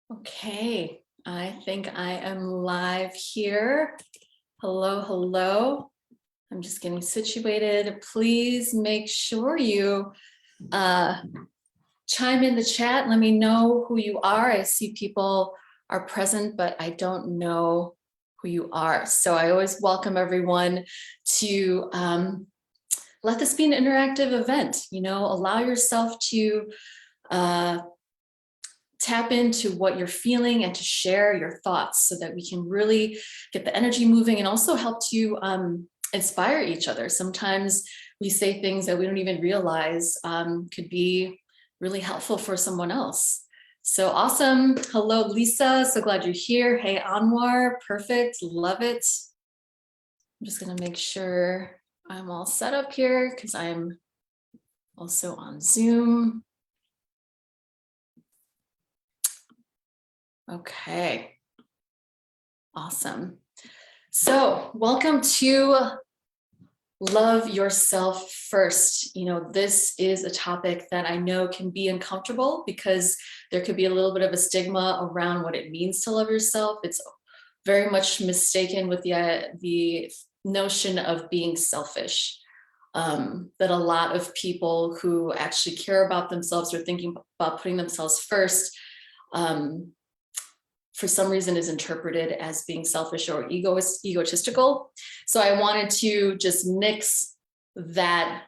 Okay, I think I am live here. Hello, hello. I'm just getting situated. Please make sure you uh, chime in the chat. Let me know who you are. I see people are present, but I don't know who you are. So I always welcome everyone to let this be an interactive event. Allow yourself to uh, tap into what you're feeling and to share your thoughts so that we can really get the energy moving and also help to inspire each other. Sometimes we say things that we don't even realize could be really helpful for someone else. So awesome. Hello, Lisa. So glad you're here. Hey, Anwar. Perfect. Love it. I'm just going to make sure I'm all set up here because I'm also on Zoom. Okay. Awesome. So welcome to Love Yourself First. This is a topic that I know can be uncomfortable because there could be a little bit of a stigma around what it means to love yourself. It's very much mistaken with the notion of being selfish. That a lot of people who actually care about themselves or thinking about putting themselves first for some reason is interpreted as being selfish or egotistical. So I wanted to just mix that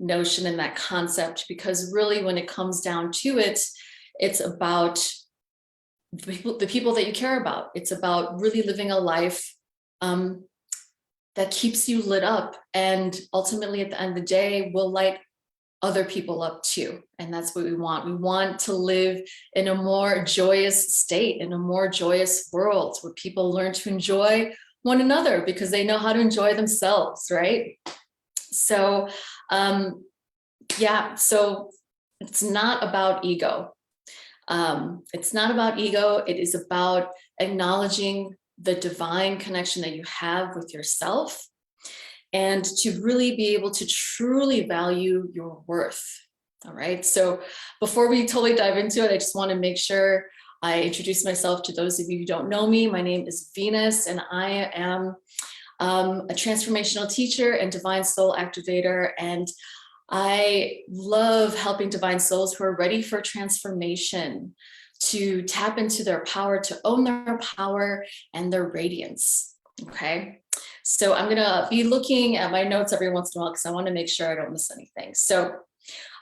notion and that concept, because really when it comes down to it, it's about the people that you care about. It's about really living a life that keeps you lit up, and ultimately at the end of the day will light other people up too. And that's what we want. We want to live in a more joyous state, in a more joyous world where people learn to enjoy one another because they know how to enjoy themselves, right? So so it's not about ego. It's not about ego. It is about acknowledging the divine connection that you have with yourself, and to really be able to truly value your worth. All right. So before we totally dive into it, I just want to make sure I introduce myself to those of you who don't know me. My name is Venus, and I am a transformational teacher and divine soul activator. And I love helping divine souls who are ready for transformation to tap into their power, to own their power and their radiance. Okay. So I'm going to be looking at my notes every once in a while because I want to make sure I don't miss anything. So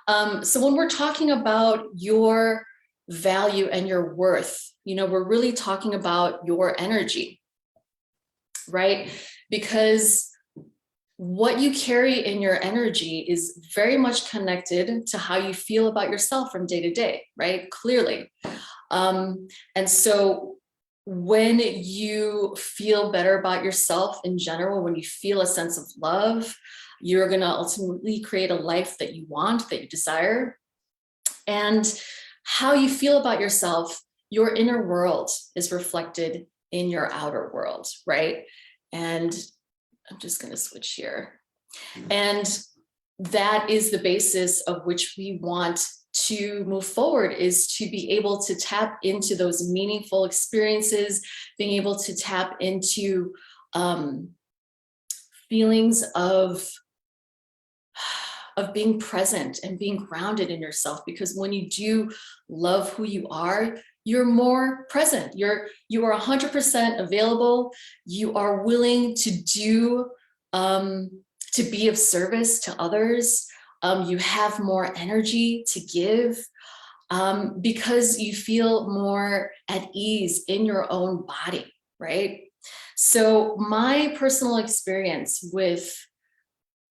when we're talking about your value and your worth, we're really talking about your energy, right? Because what you carry in your energy is very much connected to how you feel about yourself from day to day, right? Clearly. And so when you feel better about yourself in general, when you feel a sense of love, you're going to ultimately create a life that you want, that you desire. And how you feel about yourself, your inner world is reflected in your outer world, right? And I'm just going to switch here. And that is the basis of which we want to move forward, is to be able to tap into those meaningful experiences, being able to tap into feelings of being present and being grounded in yourself. Because when you do love who you are, you're more present. You are 100% available. You are willing to do to be of service to others. You have more energy to give because you feel more at ease in your own body, right? So my personal experience with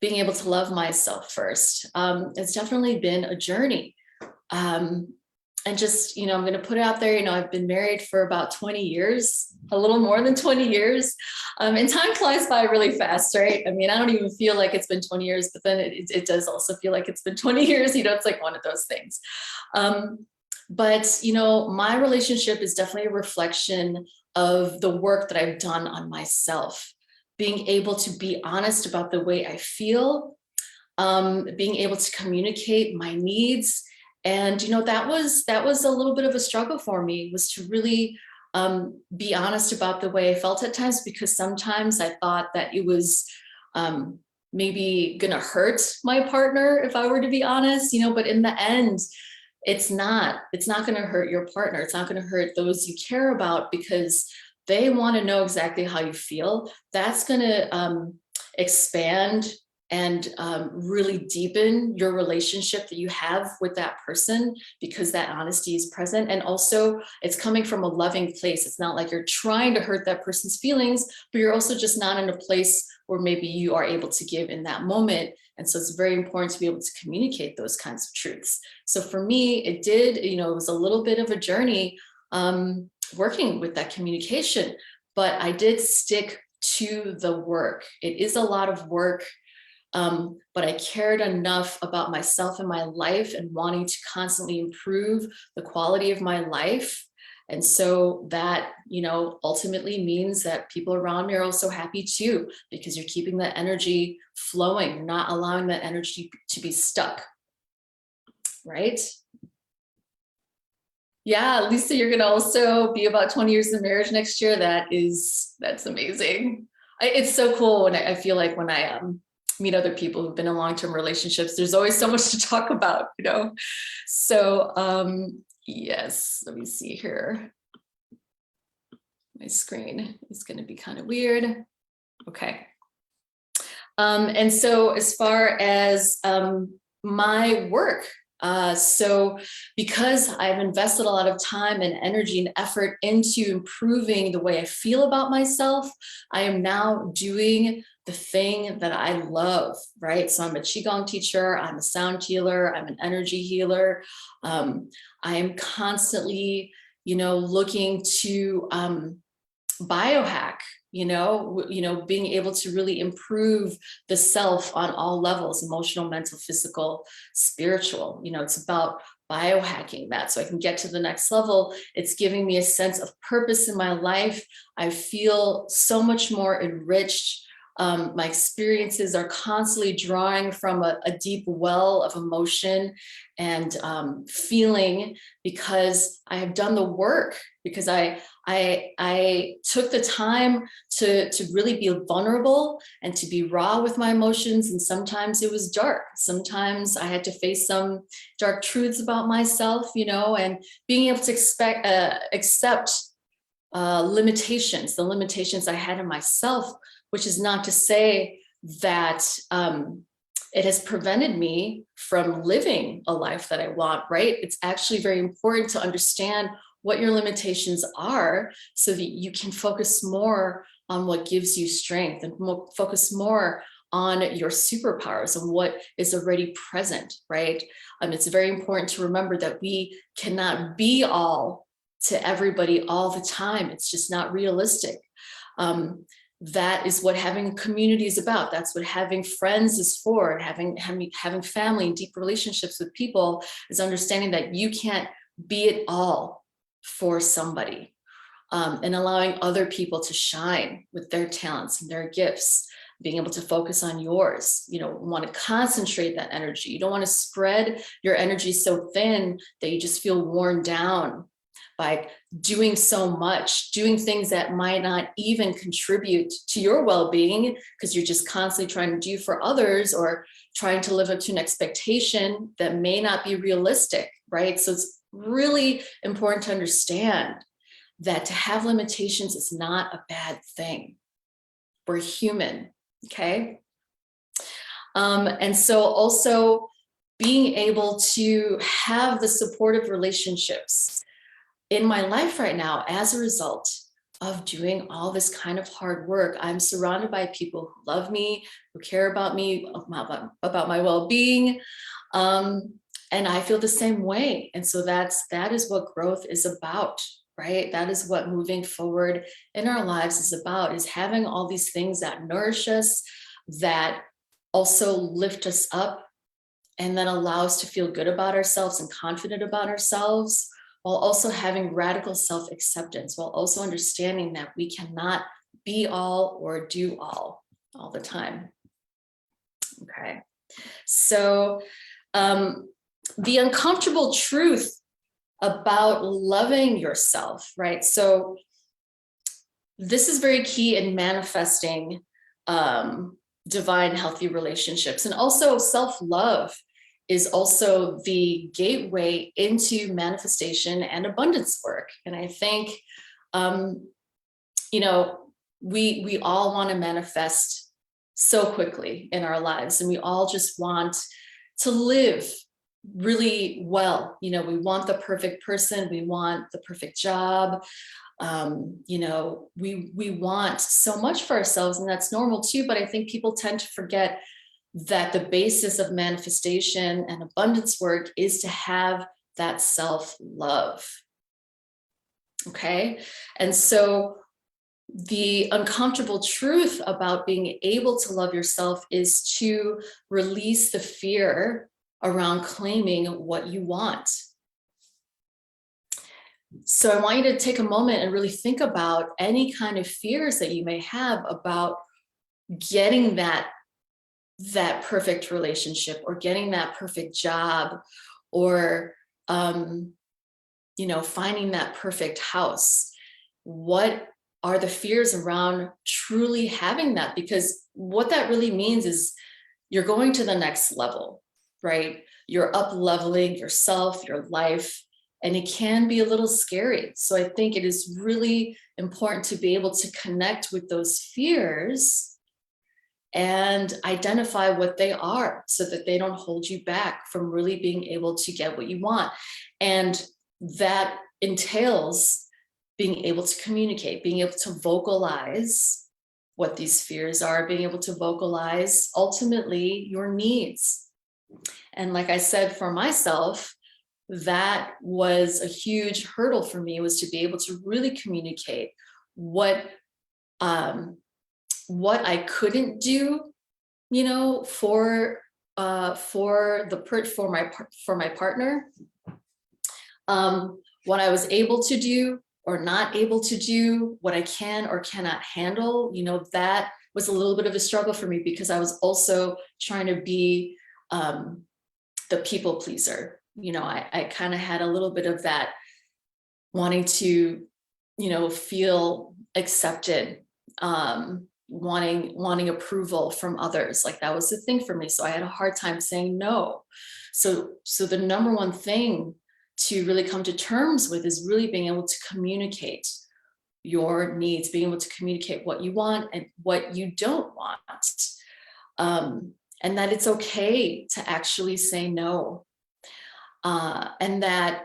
being able to love myself first, it's definitely been a journey. And just, I'm going to put it out there, I've been married for about 20 years, a little more than 20 years. And time flies by really fast, right? I mean, I don't even feel like it's been 20 years, but then it does also feel like it's been 20 years. It's like one of those things. But my relationship is definitely a reflection of the work that I've done on myself, being able to be honest about the way I feel, being able to communicate my needs, And, that was a little bit of a struggle for me, was to really be honest about the way I felt at times, because sometimes I thought that it was um, maybe gonna hurt my partner if I were to be honest, but in the end, it's not going to hurt your partner. It's not going to hurt those you care about, because they want to know exactly how you feel. That's going to expand and really deepen your relationship that you have with that person, because that honesty is present. And also, it's coming from a loving place. It's not like you're trying to hurt that person's feelings, but you're also just not in a place where maybe you are able to give in that moment. And so it's very important to be able to communicate those kinds of truths. So for me, it did, it was a little bit of a journey working with that communication, but I did stick to the work. It is a lot of work, but I cared enough about myself and my life and wanting to constantly improve the quality of my life. And so that, ultimately means that people around me are also happy too, because you're keeping that energy flowing. You're not allowing that energy to be stuck, right? Yeah, Lisa, you're going to also be about 20 years in marriage next year. That's amazing. It's so cool when I feel like when I meet other people who've been in long-term relationships, there's always so much to talk about, So yes, let me see here. My screen is going to be kind of weird. Okay. And so as far as my work, so because I've invested a lot of time and energy and effort into improving the way I feel about myself, I am now doing the thing that I love, right? So I'm a Qigong teacher, I'm a sound healer, I'm an energy healer. I am constantly, looking to biohack, being able to really improve the self on all levels: emotional, mental, physical, spiritual. It's about biohacking that so I can get to the next level. It's giving me a sense of purpose in my life. I feel so much more enriched. My experiences are constantly drawing from a deep well of emotion and feeling, because I have done the work, because I took the time to really be vulnerable and to be raw with my emotions. And sometimes it was dark. Sometimes I had to face some dark truths about myself, and being able to accept limitations, the limitations I had in myself, which is not to say that it has prevented me from living a life that I want, right? It's actually very important to understand what your limitations are so that you can focus more on what gives you strength and focus more on your superpowers and what is already present, right? It's very important to remember that we cannot be all to everybody all the time. It's just not realistic. That is what having a community is about. That's what having friends is for. Having family and deep relationships with people is understanding that you can't be it all for somebody, and allowing other people to shine with their talents and their gifts, being able to focus on yours. You don't want to concentrate that energy. You don't want to spread your energy so thin that you just feel worn down by doing so much, doing things that might not even contribute to your well-being, because you're just constantly trying to do for others or trying to live up to an expectation that may not be realistic, right? So it's really important to understand that to have limitations is not a bad thing. We're human, okay? And so also being able to have the supportive relationships in my life right now as a result of doing all this kind of hard work. I'm surrounded by people who love me, who care about me, about my well-being. And I feel the same way. And so that is what growth is about, right? That is what moving forward in our lives is about, is having all these things that nourish us, that also lift us up, and then allow us to feel good about ourselves and confident about ourselves, while also having radical self-acceptance, while also understanding that we cannot be all or do all the time. Okay, so The uncomfortable truth about loving yourself, right? So this is very key in manifesting divine, healthy relationships. And also self-love is also the gateway into manifestation and abundance work. And I think, you know, we all want to manifest so quickly in our lives, and we all just want to live really well. You know, we want the perfect person, we want the perfect job. You know, we want so much for ourselves, and that's normal too. But I think people tend to forget that the basis of manifestation and abundance work is to have that self-love. Okay. And so the uncomfortable truth about being able to love yourself is to release the fear around claiming what you want. So I want you to take a moment and really think about any kind of fears that you may have about getting that perfect relationship, or getting that perfect job, or you know, finding that perfect house. What are the fears around truly having that? Because what that really means is you're going to the next level, right? You're up leveling yourself, your life, and it can be a little scary. So I think it is really important to be able to connect with those fears and identify what they are, so that they don't hold you back from really being able to get what you want. And that entails being able to communicate, being able to vocalize what these fears are, being able to vocalize ultimately your needs. And like I said, for myself, that was a huge hurdle for me, was to be able to really communicate what I couldn't do, you know, for my partner, what I was able to do or not able to do, what I can or cannot handle. You know, that was a little bit of a struggle for me, because I was also trying to be the people pleaser. You know, I kind of had a little bit of that, wanting to, you know, feel accepted, wanting approval from others. Like, that was the thing for me. So I had a hard time saying no. So the number one thing to really come to terms with is really being able to communicate your needs, being able to communicate what you want and what you don't want. And that it's okay to actually say no. And that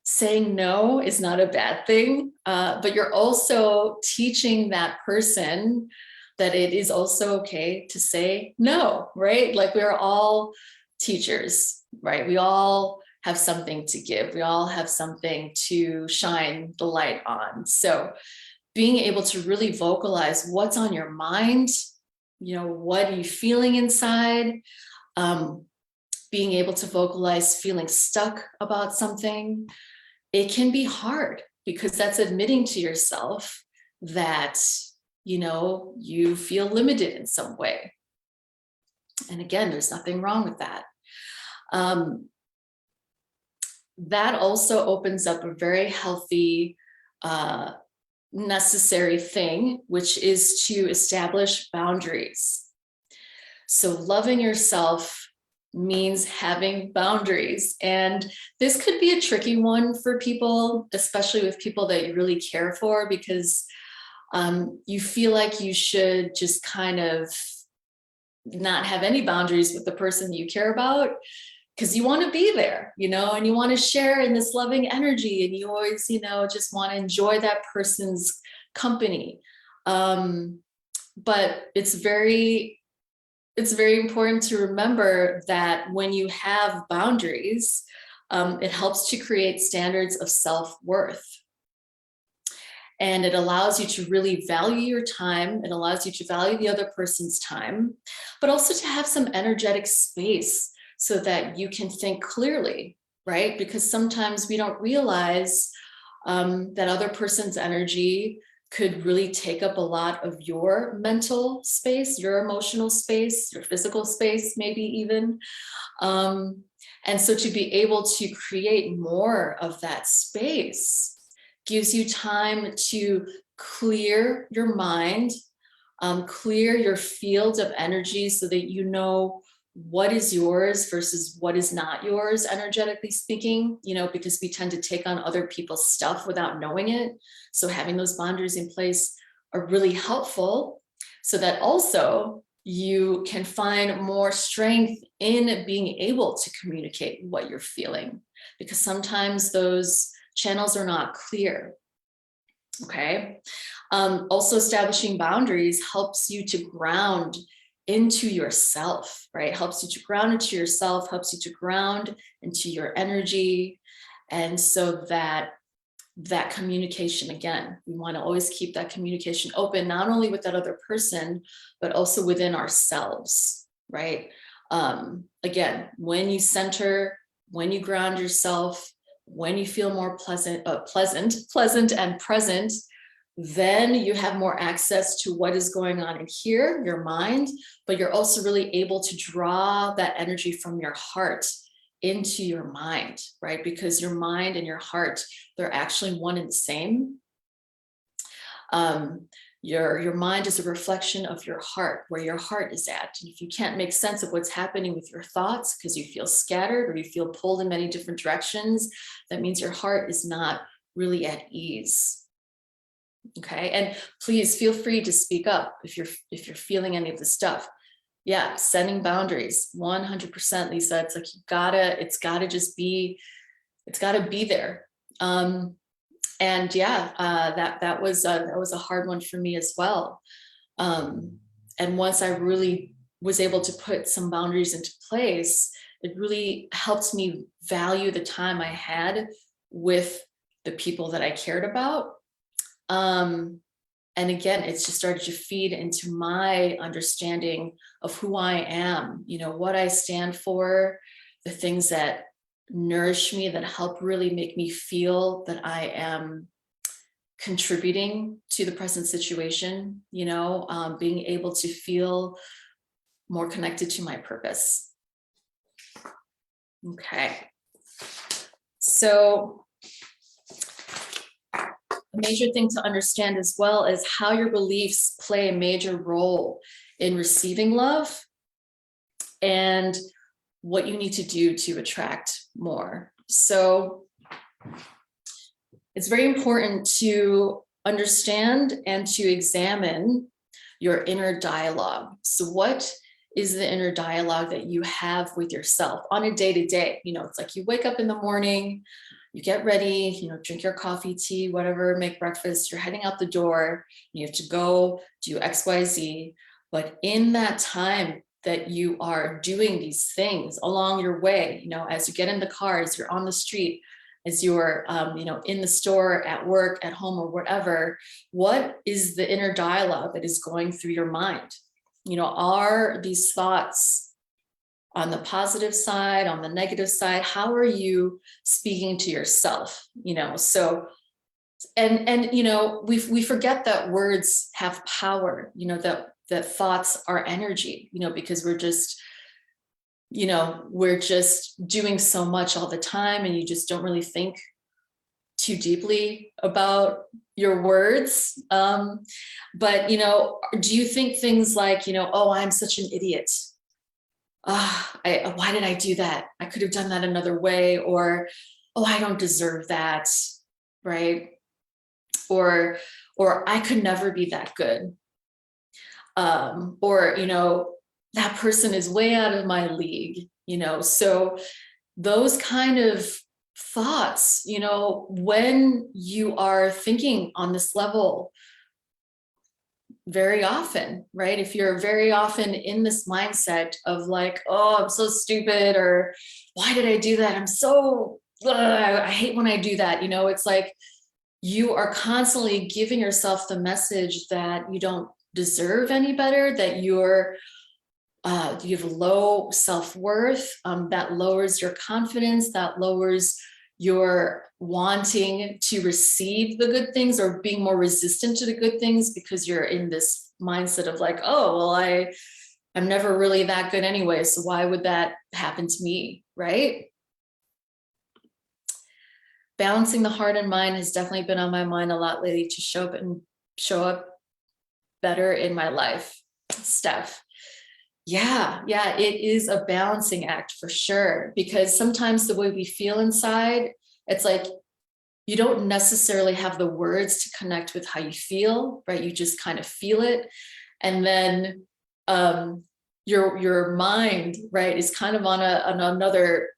saying no is not a bad thing, but you're also teaching that person that it is also okay to say no, right? Like, we're all teachers, right? We all have something to give. We all have something to shine the light on. So being able to really vocalize what's on your mind, you know, what are you feeling inside? Being able to vocalize feeling stuck about something, it can be hard, because that's admitting to yourself that, you know, you feel limited in some way. And again, there's nothing wrong with that. That also opens up a very healthy, necessary thing, which is to establish boundaries. So loving yourself means having boundaries. And this could be a tricky one for people, especially with people that you really care for, because you feel like you should just kind of not have any boundaries with the person you care about, because you want to be there, you know, and you want to share in this loving energy, and you always, you know, just want to enjoy that person's company. But it's very important to remember that when you have boundaries, it helps to create standards of self-worth. And it allows you to really value your time. It allows you to value the other person's time, but also to have some energetic space so that you can think clearly, right? Because sometimes we don't realize that other person's energy could really take up a lot of your mental space, your emotional space, your physical space, maybe even. And so to be able to create more of that space gives you time to clear your mind, clear your field of energy so that you know what is yours versus what is not yours, energetically speaking, because we tend to take on other people's stuff without knowing it. So having those boundaries in place are really helpful so that also you can find more strength in being able to communicate what you're feeling, because sometimes those channels are not clear. Okay. Also, establishing boundaries helps you to ground into yourself, right? Helps you to ground into yourself, helps you to ground into your energy. And so that communication, again, we want to always keep that communication open, not only with that other person, but also within ourselves, right? Again, when you center, when you ground yourself, when you feel more pleasant and present, then you have more access to what is going on in here, your mind, but you're also really able to draw that energy from your heart into your mind, right? Because your mind and your heart, they're actually one and the same. Your mind is a reflection of your heart, where your heart is at. And if you can't make sense of what's happening with your thoughts because you feel scattered or you feel pulled in many different directions, that means your heart is not really at ease. Okay, and please feel free to speak up if you're feeling any of this stuff. Yeah, setting boundaries, 100%, Lisa. It's like it's gotta be there. And yeah, that was a hard one for me as well. And once I really was able to put some boundaries into place, it really helped me value the time I had with the people that I cared about. And again, it's just started to feed into my understanding of who I am, what I stand for, the things that nourish me, that help really make me feel that I am contributing to the present situation, being able to feel more connected to my purpose. Okay. So a major thing to understand as well is how your beliefs play a major role in receiving love and what you need to do to attract more. So it's very important to understand and to examine your inner dialogue. So what is the inner dialogue that you have with yourself on a day-to-day? It's like you wake up in the morning, you get ready, drink your coffee, tea, whatever, make breakfast, you're heading out the door, you have to go do XYZ. But in that time that you are doing these things along your way, as you get in the car, as you're on the street, as you're, in the store, at work, at home, or whatever, what is the inner dialogue that is going through your mind? Are these thoughts on the positive side, on the negative side? How are you speaking to yourself? So, and we forget that words have power, that thoughts are energy, because we're just doing so much all the time, and you just don't really think too deeply about your words. But do you think things like, oh, I'm such an idiot. Why did I do that? I could have done that another way. Or, oh, I don't deserve that, right? Or I could never be that good. Or, that person is way out of my league, so those kind of thoughts, when you are thinking on this level very often, right? If you're very often in this mindset of like, oh, I'm so stupid, or why did I do that? I hate when I do that. It's like you are constantly giving yourself the message that you don't deserve any better, that you have low self-worth, that lowers your confidence, that lowers your wanting to receive the good things, or being more resistant to the good things, because you're in this mindset of like, oh, well, I'm never really that good anyway, so why would that happen to me, right? balancing the heart and mind has definitely been on my mind a lot lately to show up better in my life. Steph. Yeah, it is a balancing act for sure, because sometimes the way we feel inside, it's like you don't necessarily have the words to connect with how you feel, right? You just kind of feel it. And then your mind, right, is kind of on another,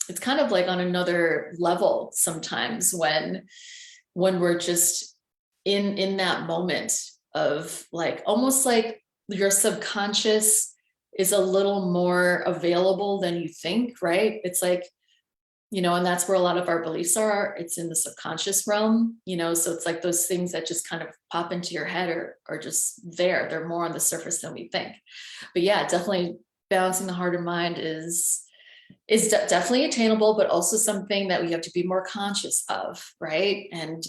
it's kind of like on another level sometimes when we're just in that moment of like, almost like your subconscious is a little more available than you think, right? It's like, and that's where a lot of our beliefs are. It's in the subconscious realm, so it's like those things that just kind of pop into your head are just there. They're more on the surface than we think. But yeah, definitely balancing the heart and mind is definitely attainable, but also something that we have to be more conscious of, right? And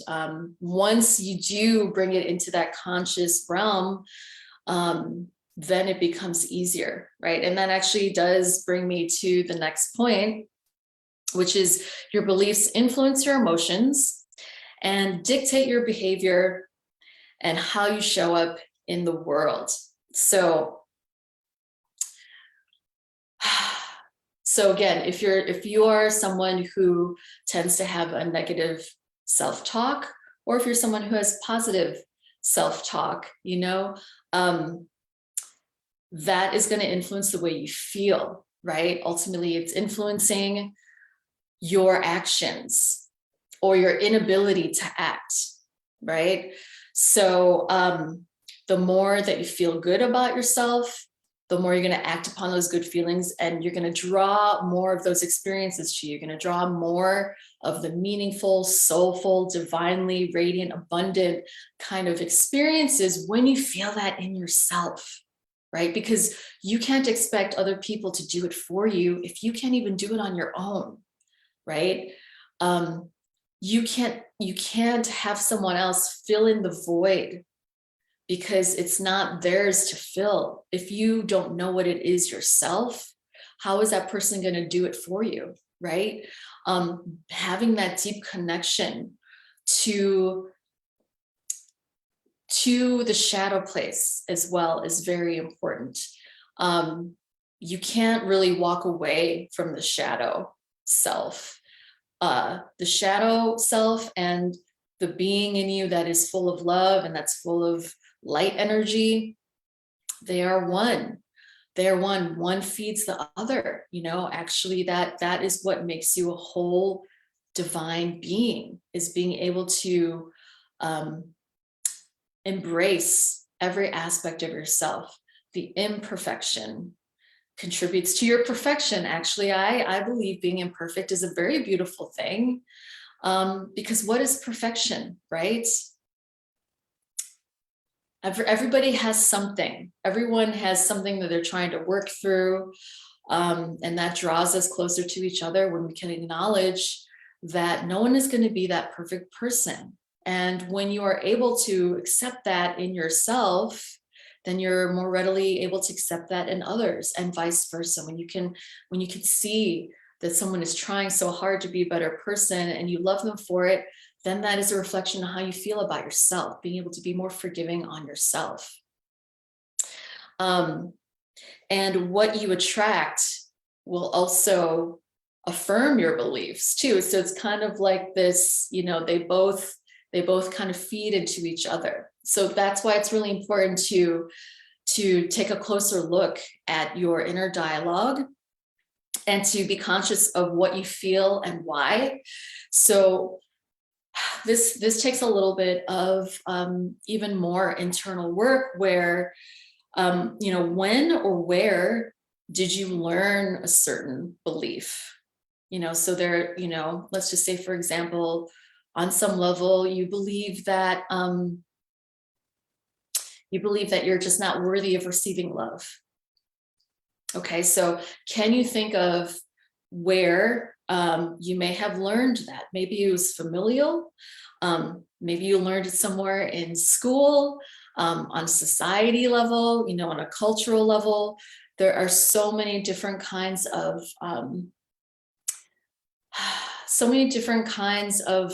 once you do bring it into that conscious realm, then it becomes easier, right? And that actually does bring me to the next point, which is your beliefs influence your emotions and dictate your behavior and how you show up in the world. So again, if you are someone who tends to have a negative self-talk, or if you're someone who has positive self-talk, that is going to influence the way you feel, right? Ultimately, it's influencing your actions or your inability to act, right? So the more that you feel good about yourself, the more you're going to act upon those good feelings, and you're going to draw more of those experiences to you. You're going to draw more of the meaningful, soulful, divinely radiant, abundant kind of experiences when you feel that in yourself, right? Because you can't expect other people to do it for you if you can't even do it on your own, right? You can't have someone else fill in the void, because it's not theirs to fill. If you don't know what it is yourself, how is that person going to do it for you, right? Having that deep connection to the shadow place as well is very important. You can't really walk away from the shadow self. The shadow self and the being in you that is full of love and that's full of light energy, they are one. One feeds the other. Actually, that is what makes you a whole divine being, is being able to embrace every aspect of yourself. The imperfection contributes to your perfection. Actually, I believe being imperfect is a very beautiful thing, because what is perfection, right? Everybody has something. Everyone has something that they're trying to work through, and that draws us closer to each other when we can acknowledge that no one is going to be that perfect person. And when you are able to accept that in yourself, then you're more readily able to accept that in others, and vice versa. When you can see that someone is trying so hard to be a better person and you love them for it, then that is a reflection of how you feel about yourself, being able to be more forgiving on yourself. And what you attract will also affirm your beliefs too. So it's kind of like this, they both kind of feed into each other. So that's why it's really important to take a closer look at your inner dialogue and to be conscious of what you feel and why. So this takes a little bit of even more internal work, where when or where did you learn a certain belief? So there, let's just say, for example, on some level, you believe that you're just not worthy of receiving love. Okay, so can you think of where you may have learned that? Maybe it was familial. Maybe you learned it somewhere in school, on society level, on a cultural level. There are so many different kinds of so many different kinds of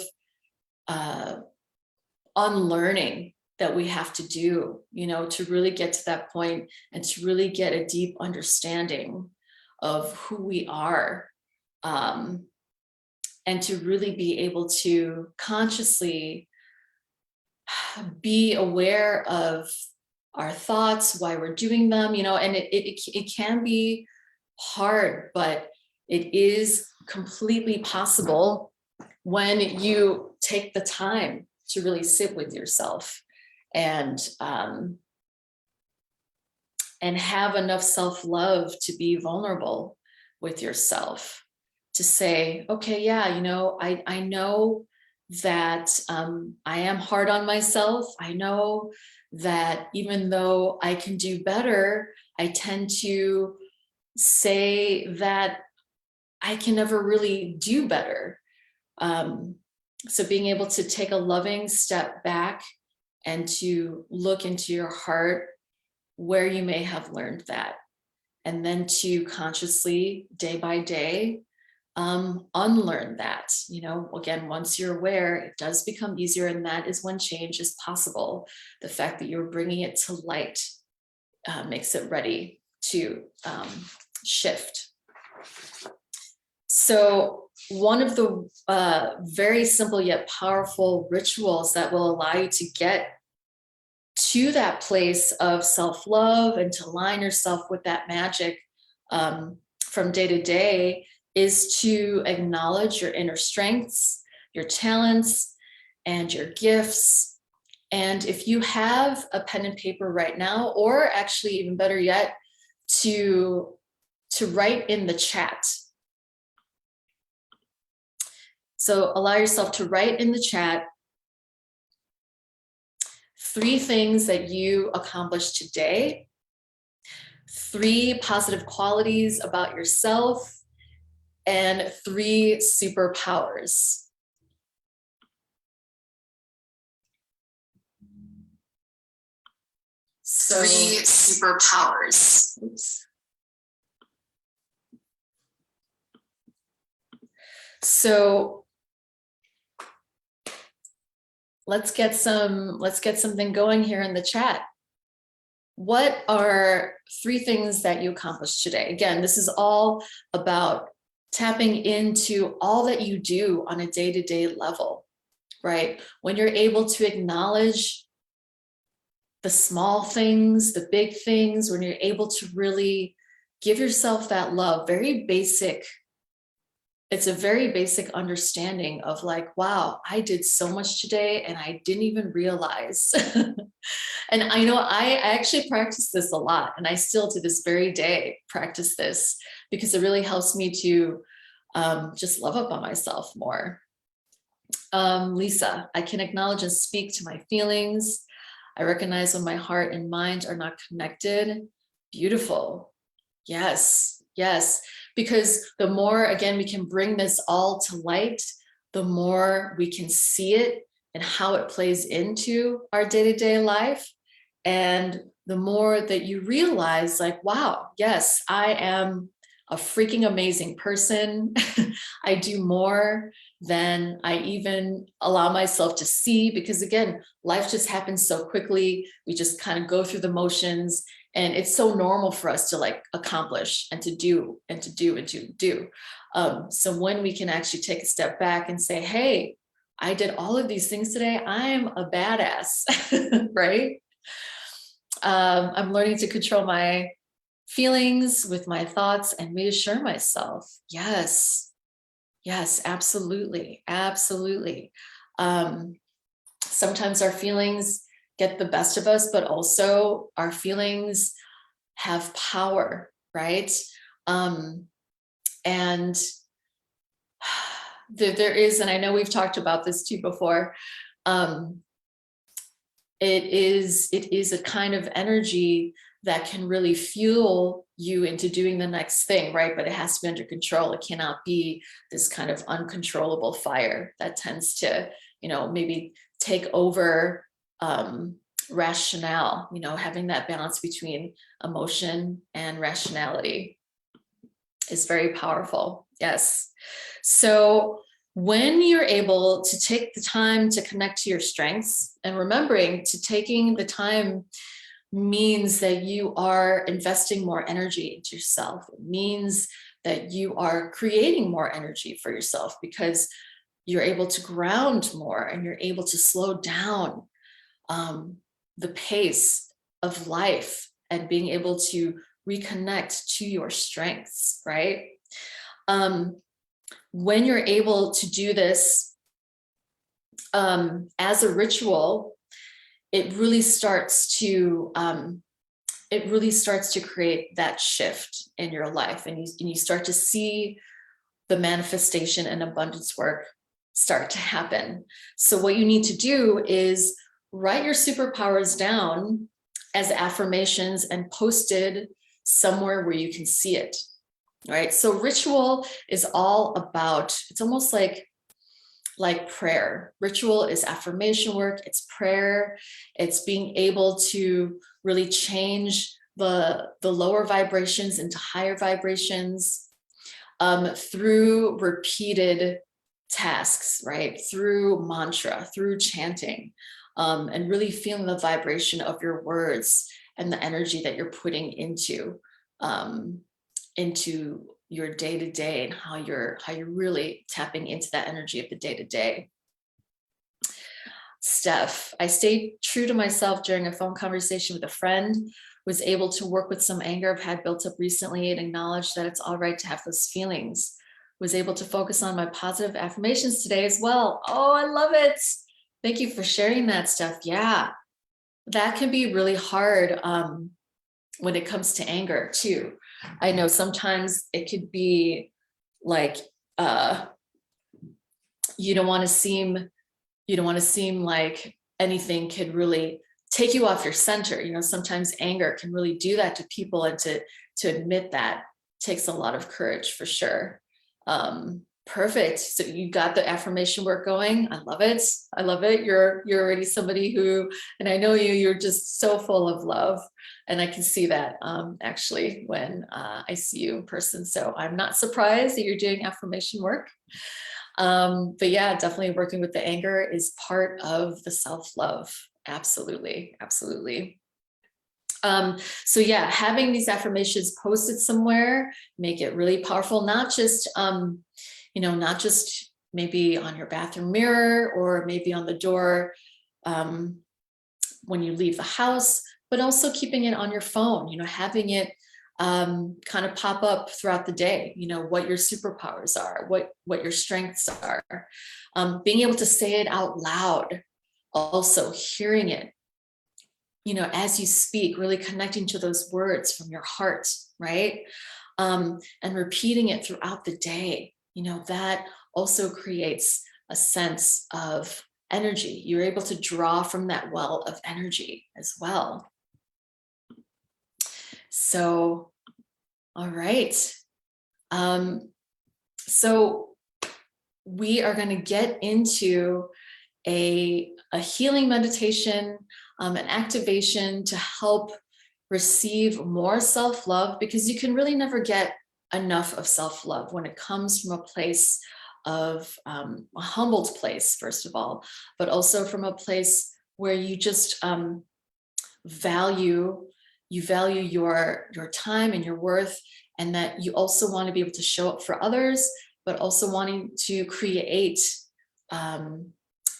unlearning that we have to do, you know, to really get to that point and to really get a deep understanding of who we are. And to really be able to consciously be aware of our thoughts, why we're doing them, you know, and it can be hard, but it is completely possible when you take the time to really sit with yourself and have enough self-love to be vulnerable with yourself, to say, okay, yeah, you know, I know that I am hard on myself. I know that even though I can do better, I tend to say that I can never really do better. So being able to take a loving step back and to look into your heart where you may have learned that, and then to consciously, day by day, unlearn that. You know, again, once you're aware, it does become easier, and that is when change is possible. The fact that you're bringing it to light makes it ready to shift. So one of the very simple yet powerful rituals that will allow you to get to that place of self-love and to align yourself with that magic from day to day is to acknowledge your inner strengths, your talents, and your gifts. And if you have a pen and paper right now, or actually even better yet, to write in the chat. So allow yourself to write in the chat 3 things that you accomplished today, 3 positive qualities about yourself, and 3 superpowers. So, 3 superpowers. Oops. So let's get something going here in the chat. What are 3 things that you accomplished today? Again, this is all about tapping into all that you do on a day-to-day level, right? When you're able to acknowledge the small things, the big things, when you're able to really give yourself that love, very basic. It's a very basic understanding of like, wow, I did so much today and I didn't even realize. And I know I actually practice this a lot, and I still to this very day practice this because it really helps me to just love up on myself more. Lisa, I can acknowledge and speak to my feelings. I recognize when my heart and mind are not connected. Beautiful. Yes, yes. Because the more, again, we can bring this all to light, the more we can see it and how it plays into our day-to-day life. And the more that you realize like, wow, yes, I am a freaking amazing person. I do more than I even allow myself to see, because again, life just happens so quickly. We just kind of go through the motions, and it's so normal for us to like accomplish and to do and to do and to do. So when we can actually take a step back and say, hey, I did all of these things today, I'm a badass, right? I'm learning to control my feelings with my thoughts and reassure myself. Yes, yes, absolutely, absolutely. Sometimes our feelings get the best of us, but also our feelings have power, right? And there is, and I know we've talked about this too before, it is a kind of energy that can really fuel you into doing the next thing, right? But it has to be under control. It cannot be this kind of uncontrollable fire that tends to, you know, maybe take over rationale, you know, having that balance between emotion and rationality is very powerful. Yes. So When you're able to take the time to connect to your strengths, and remembering to taking the time means that you are investing more energy into yourself. It means that you are creating more energy for yourself because you're able to ground more and you're able to slow down the pace of life and being able to reconnect to your strengths, right? When you're able to do this as a ritual, it really starts to create that shift in your life, and you start to see the manifestation and abundance work start to happen. So what you need to do is write your superpowers down as affirmations and post it somewhere where you can see it. Right. So ritual is all about, it's almost like prayer. Ritual is affirmation work, it's prayer, it's being able to really change the lower vibrations into higher vibrations through repeated tasks, right? Through mantra, through chanting, and really feeling the vibration of your words and the energy that you're putting into your day-to-day, and how you're really tapping into that energy of the day-to-day. Steph, I stayed true to myself during a phone conversation with a friend, was able to work with some anger I've had built up recently and acknowledge that it's all right to have those feelings. Was able to focus on my positive affirmations today as well. Oh, I love it. Thank you for sharing that, Steph. Yeah, that can be really hard when it comes to anger too. I know sometimes it could be like you don't want to seem like anything could really take you off your center. You know, sometimes anger can really do that to people, and to admit that takes a lot of courage for sure. Perfect. So you got the affirmation work going. I love it. I love it. You're already somebody who, and I know you're just so full of love. And I can see that actually when I see you in person. So I'm not surprised that you're doing affirmation work. But yeah, definitely working with the anger is part of the self-love. Absolutely. Absolutely. So yeah, having these affirmations posted somewhere, make it really powerful, not just, not just maybe on your bathroom mirror or maybe on the door when you leave the house, but also keeping it on your phone, having it kind of pop up throughout the day, what your superpowers are, what your strengths are, being able to say it out loud, also hearing it, as you speak, really connecting to those words from your heart, right? And repeating it throughout the day, that also creates a sense of energy. You're able to draw from that well of energy as well. So, all right. So we are going to get into a healing meditation, an activation to help receive more self-love, because you can really never get enough of self-love when it comes from a place of a humbled place, first of all, but also from a place where you just value your time and your worth, and that you also want to be able to show up for others, but also wanting to create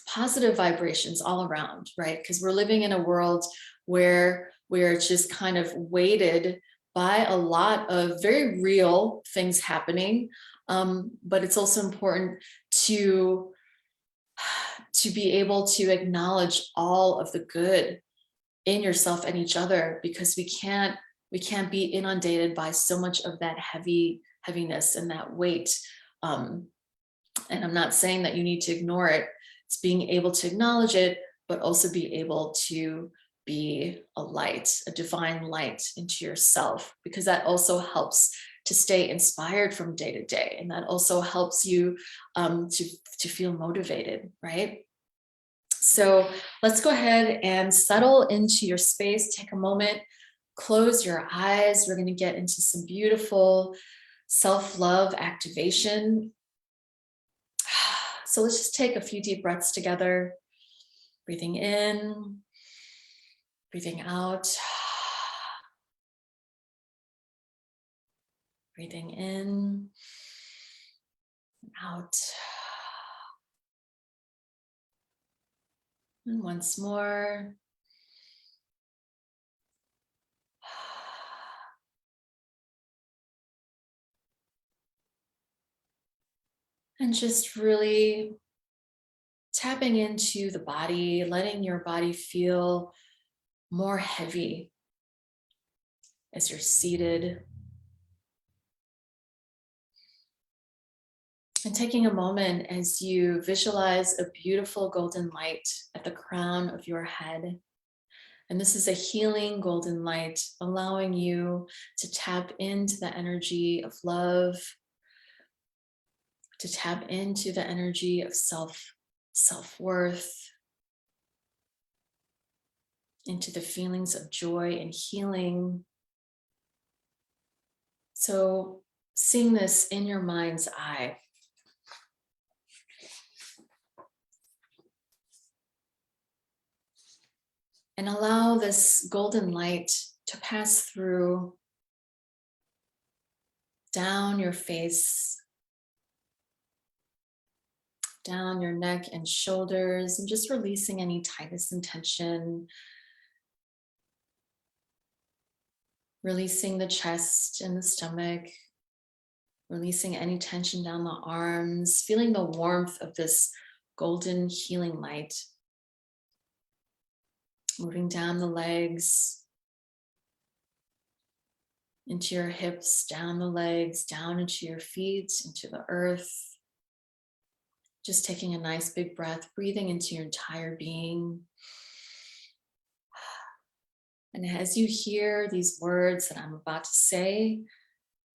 positive vibrations all around, right? Because we're living in a world where we're just kind of weighted by a lot of very real things happening, but it's also important to be able to acknowledge all of the good in yourself and each other, because we can't be inundated by so much of that heaviness and that weight. And I'm not saying that you need to ignore it. It's being able to acknowledge it, but also be able to be a light, a divine light into yourself, because that also helps to stay inspired from day to day. And that also helps you to feel motivated, right? So let's go ahead and settle into your space. Take a moment, close your eyes. We're going to get into some beautiful self-love activation. So let's just take a few deep breaths together. Breathing in, breathing out. Breathing in, out. And once more. And just really tapping into the body, letting your body feel more heavy as you're seated. And taking a moment as you visualize a beautiful golden light at the crown of your head. And this is a healing golden light, allowing you to tap into the energy of love, to tap into the energy of self-worth, into the feelings of joy and healing. So seeing this in your mind's eye. And allow this golden light to pass through down your face, down your neck and shoulders, and just releasing any tightness and tension. Releasing the chest and the stomach, releasing any tension down the arms, feeling the warmth of this golden healing light. Moving down the legs, into your hips, down the legs, down into your feet, into the earth. Just taking a nice big breath, breathing into your entire being. And as you hear these words that I'm about to say,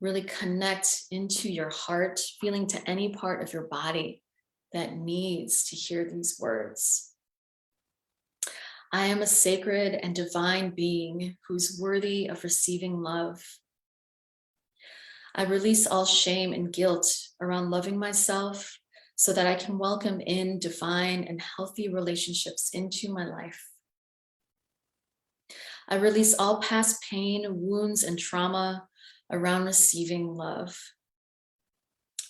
really connect into your heart, feeling to any part of your body that needs to hear these words. I am a sacred and divine being who's worthy of receiving love. I release all shame and guilt around loving myself so that I can welcome in divine and healthy relationships into my life. I release all past pain, wounds, and trauma around receiving love.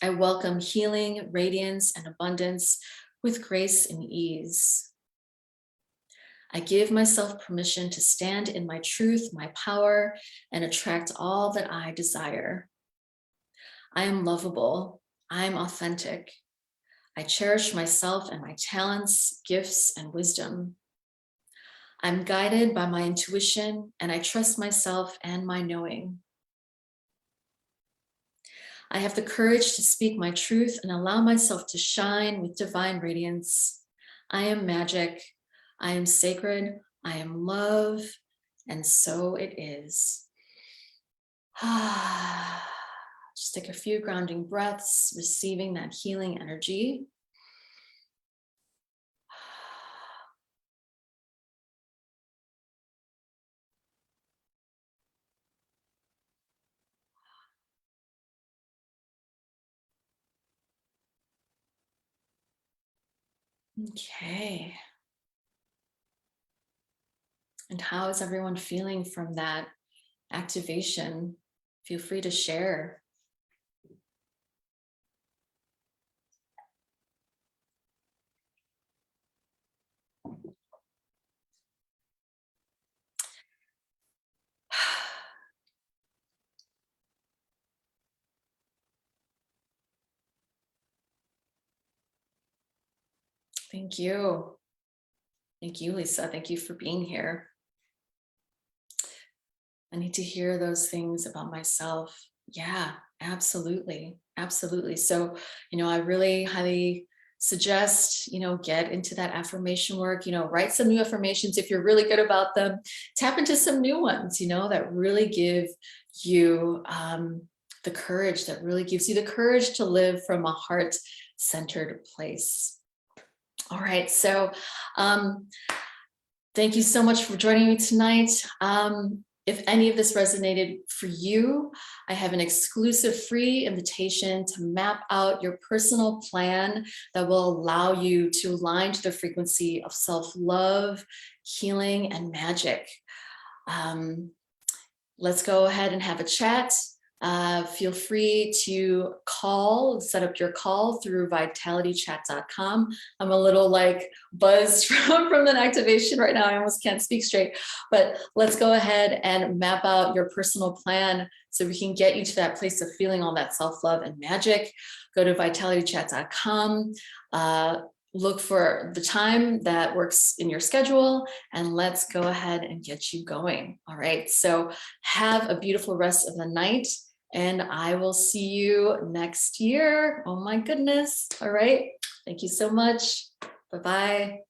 I welcome healing, radiance, and abundance with grace and ease. I give myself permission to stand in my truth, my power, and attract all that I desire. I am lovable. I am authentic. I cherish myself and my talents, gifts, and wisdom. I'm guided by my intuition, and I trust myself and my knowing. I have the courage to speak my truth and allow myself to shine with divine radiance. I am magic. I am sacred. I am love. And so it is. Just take a few grounding breaths, receiving that healing energy. Okay. And how is everyone feeling from that activation? Feel free to share. Thank you. Thank you, Lisa. Thank you for being here. I need to hear those things about myself. Yeah, absolutely. Absolutely. So, I really highly suggest, get into that affirmation work, write some new affirmations if you're really good about them, tap into some new ones, that really give you the courage, that really gives you the courage to live from a heart-centered place. All right. So, thank you so much for joining me tonight. If any of this resonated for you, I have an exclusive free invitation to map out your personal plan that will allow you to align to the frequency of self-love, healing, and magic. Let's go ahead and have a chat. Feel free to set up your call through vitalitychat.com. I'm a little like buzzed from that activation right now. I almost can't speak straight, but let's go ahead and map out your personal plan so we can get you to that place of feeling all that self-love and magic. Go to vitalitychat.com. Look for the time that works in your schedule, and let's go ahead and get you going. All right, so have a beautiful rest of the night, and I will see you next year. Oh my goodness. All right, thank you so much. Bye-bye.